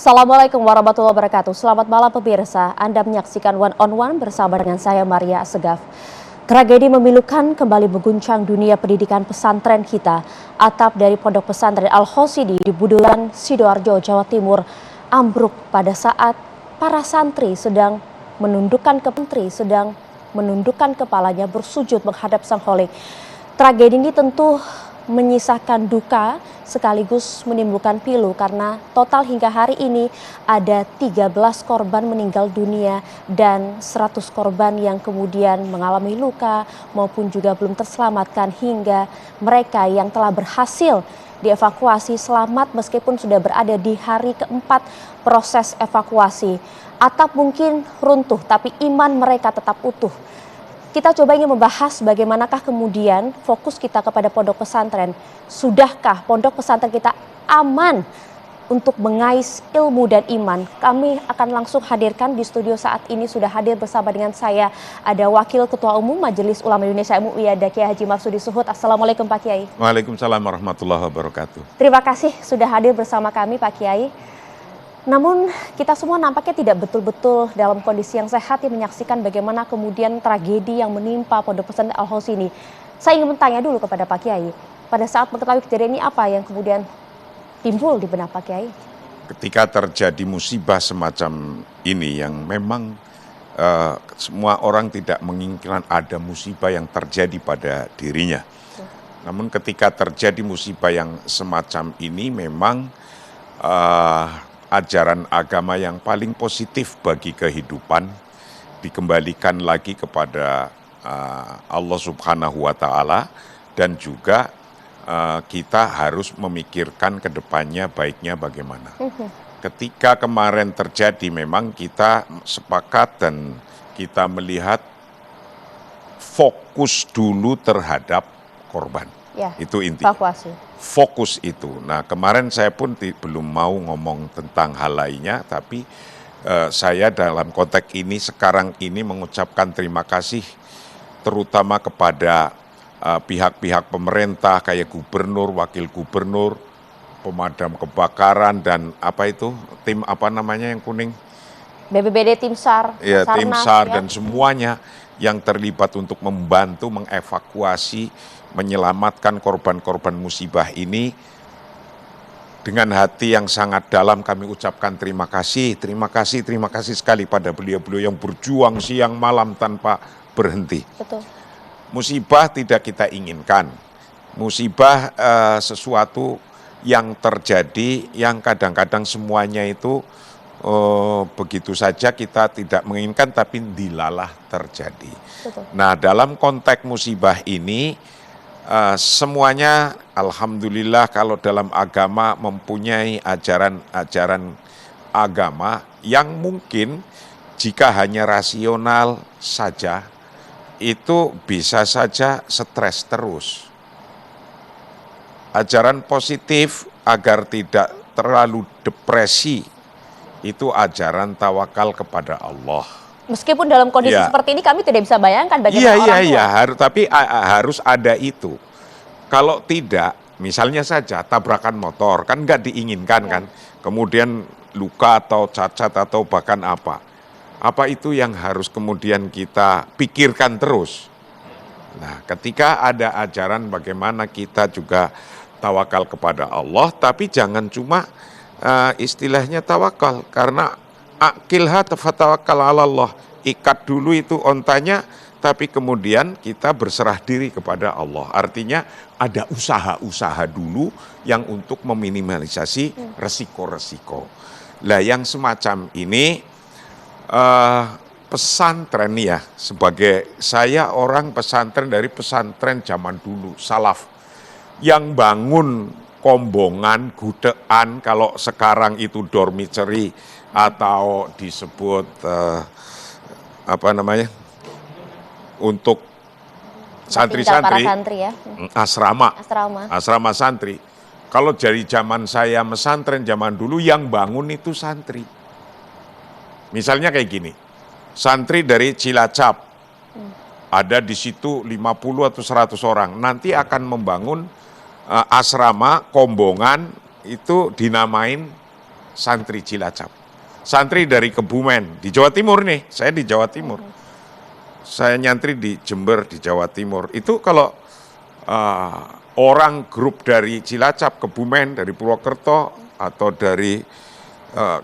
Assalamualaikum warahmatullahi wabarakatuh. Selamat malam pemirsa. Anda menyaksikan One on One bersama dengan saya Maria Segaf. Tragedi memilukan kembali mengguncang dunia pendidikan pesantren kita. Atap dari Pondok Pesantren Al-Hosidi di Budulan, Sidoarjo, Jawa Timur ambruk pada saat para santri sedang menundukkan kepalanya bersujud menghadap Sang Holik. Tragedi ini tentu menyisakan duka sekaligus menimbulkan pilu karena total hingga hari ini ada 13 korban meninggal dunia dan 100 korban yang kemudian mengalami luka maupun juga belum terselamatkan hingga mereka yang telah berhasil dievakuasi selamat meskipun sudah berada di hari keempat proses evakuasi. Atap mungkin runtuh tapi iman mereka tetap utuh. Kita coba ingin membahas bagaimanakah kemudian fokus kita kepada pondok pesantren. Sudahkah pondok pesantren kita aman untuk mengais ilmu dan iman? Kami akan langsung hadirkan di studio saat ini sudah hadir bersama dengan saya. Ada Wakil Ketua Umum Majelis Ulama Indonesia MUI ada Kiai Haji Marsudi Suhud. Assalamualaikum Pak Kiai. Waalaikumsalam warahmatullahi wabarakatuh. Terima kasih sudah hadir bersama kami Pak Kiai. Namun kita semua nampaknya tidak betul-betul dalam kondisi yang sehat yang menyaksikan bagaimana kemudian tragedi yang menimpa Pondok Pesantren Al-Hosidi. Saya ingin bertanya dulu kepada Pak Kiai, pada saat mengetahui kejadian ini apa yang kemudian timbul di benak Pak Kiai? Ketika terjadi musibah semacam ini yang memang semua orang tidak menginginkan ada musibah yang terjadi pada dirinya. Namun ketika terjadi musibah yang semacam ini memang ajaran agama yang paling positif bagi kehidupan dikembalikan lagi kepada Allah Subhanahu wa Ta'ala, dan juga kita harus memikirkan ke depannya baiknya bagaimana. Ketika kemarin terjadi memang kita sepakat dan kita melihat fokus dulu terhadap korban. Ya, itu intinya. Evakuasi. Fokus itu. Nah kemarin saya pun belum mau ngomong tentang hal lainnya, tapi saya dalam konteks ini sekarang ini mengucapkan terima kasih terutama kepada pihak-pihak pemerintah kayak gubernur, wakil gubernur, pemadam kebakaran dan tim yang kuning? BPBD, tim SAR, ya, tim SAR dan semuanya yang terlibat untuk membantu mengevakuasi, menyelamatkan korban-korban musibah ini. Dengan hati yang sangat dalam kami ucapkan terima kasih sekali pada beliau-beliau yang berjuang siang malam tanpa berhenti. Betul. Musibah tidak kita inginkan, musibah sesuatu yang terjadi yang kadang-kadang semuanya itu begitu saja kita tidak menginginkan tapi dilalah terjadi. Betul. Nah dalam konteks musibah ini semuanya alhamdulillah kalau dalam agama mempunyai ajaran agama yang mungkin jika hanya rasional saja itu bisa saja stres terus. Ajaran positif agar tidak terlalu depresi itu ajaran tawakal kepada Allah. Meskipun dalam kondisi seperti ini kami tidak bisa bayangkan bagaimana orang tua. Tapi harus ada itu. Kalau tidak, misalnya saja tabrakan motor, kan nggak diinginkan kan. Kemudian luka atau cacat atau bahkan apa. Apa itu yang harus kemudian kita pikirkan terus. Nah, ketika ada ajaran bagaimana kita juga tawakal kepada Allah, tapi jangan cuma istilahnya tawakal, karena akilha tafatawakal ala Allah, ikat dulu itu ontanya, tapi kemudian kita berserah diri kepada Allah. Artinya ada usaha-usaha dulu yang untuk meminimalisasi resiko-resiko. Lah yang semacam ini pesantren ya, sebagai saya orang pesantren dari pesantren zaman dulu, salaf, yang bangun kombongan, gudean, kalau sekarang itu dormitory atau disebut untuk santri-santri, ya. asrama santri. Kalau dari zaman saya pesantren zaman dulu yang bangun itu santri. Misalnya kayak gini, santri dari Cilacap, ada di situ 50 atau 100 orang, nanti akan membangun asrama kombongan itu dinamain santri Cilacap. Santri dari Kebumen, di Jawa Timur nih, saya di Jawa Timur. Saya nyantri di Jember, di Jawa Timur. Itu kalau orang grup dari Cilacap, Kebumen, dari Purwokerto, atau dari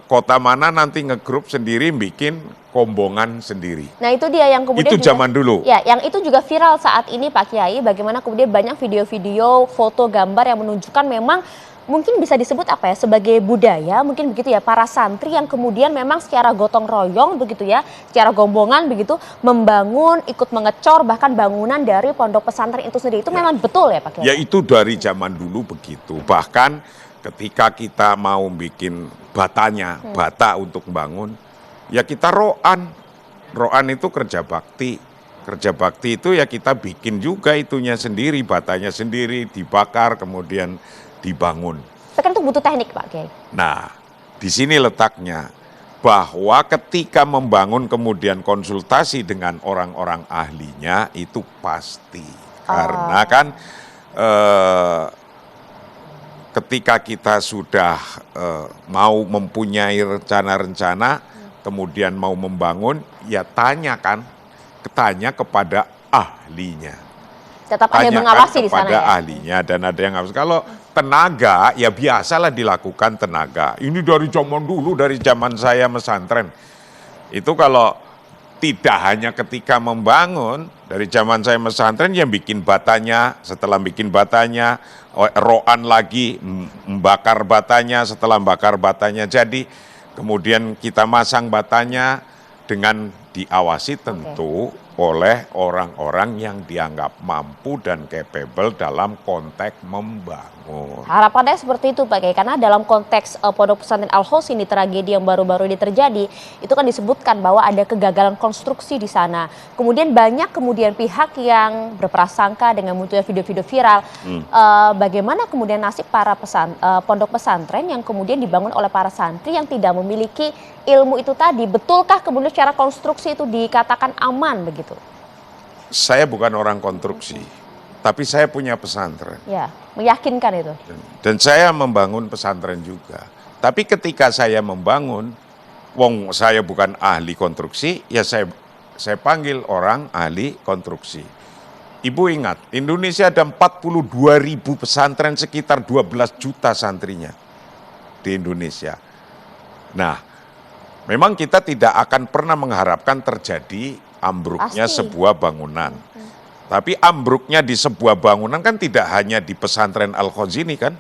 kota mana nanti ngegrup sendiri bikin kombongan sendiri. Nah itu dia yang kemudian Itu zaman dulu. Ya, yang itu juga viral saat ini Pak Kiai. Bagaimana kemudian banyak video-video, foto, gambar yang menunjukkan memang mungkin bisa disebut apa ya, sebagai budaya mungkin begitu ya, para santri yang kemudian memang secara gotong royong begitu ya, secara gombongan begitu membangun, ikut mengecor bahkan bangunan dari pondok pesantren itu sendiri. Itu memang betul ya Pak Kiai? Ya itu dari zaman dulu begitu. Bahkan ketika kita mau bikin batanya, bata untuk bangun, ya kita roan. Roan itu kerja bakti. Kerja bakti itu ya kita bikin juga itunya sendiri, batanya sendiri, dibakar, kemudian dibangun. Tapi kan itu butuh teknik Pak Kiai. Nah, di sini letaknya. Bahwa ketika membangun kemudian konsultasi dengan orang-orang ahlinya itu pasti. Karena kan ketika kita sudah mau mempunyai rencana-rencana, kemudian mau membangun, ya tanya kepada ahlinya. Tetap ada yang mengawasi di sana kepada ya? ahlinya dan ada yang ngawasi. Kalau tenaga, ya biasalah dilakukan tenaga. Ini dari zaman dulu, dari zaman saya mesantren. Itu kalau tidak hanya ketika membangun, dari zaman saya mesantren yang bikin batanya, setelah bikin batanya, roan lagi, membakar batanya, setelah membakar batanya jadi, kemudian kita masang batanya dengan diawasi tentu oleh orang-orang yang dianggap mampu dan capable dalam konteks membangun. Harapannya seperti itu Pak Kiai, karena dalam konteks Pondok Pesantren Al-Khoz ini, tragedi yang baru-baru ini terjadi, itu kan disebutkan bahwa ada kegagalan konstruksi di sana. Kemudian banyak pihak yang berprasangka dengan munculnya video-video viral. Bagaimana kemudian nasib para pondok pesantren yang kemudian dibangun oleh para santri yang tidak memiliki ilmu itu tadi? Betulkah kemudian secara konstruksi itu dikatakan aman begitu? Saya bukan orang konstruksi, tapi saya punya pesantren. Ya, meyakinkan itu. Dan saya membangun pesantren juga. Tapi ketika saya membangun, wong saya bukan ahli konstruksi, ya saya panggil orang ahli konstruksi. Ibu ingat, Indonesia ada 42.000 pesantren, sekitar 12 juta santrinya di Indonesia. Nah, memang kita tidak akan pernah mengharapkan terjadi ambruknya sebuah bangunan. Tapi ambruknya di sebuah bangunan kan tidak hanya di pesantren Al-Khoz ini kan.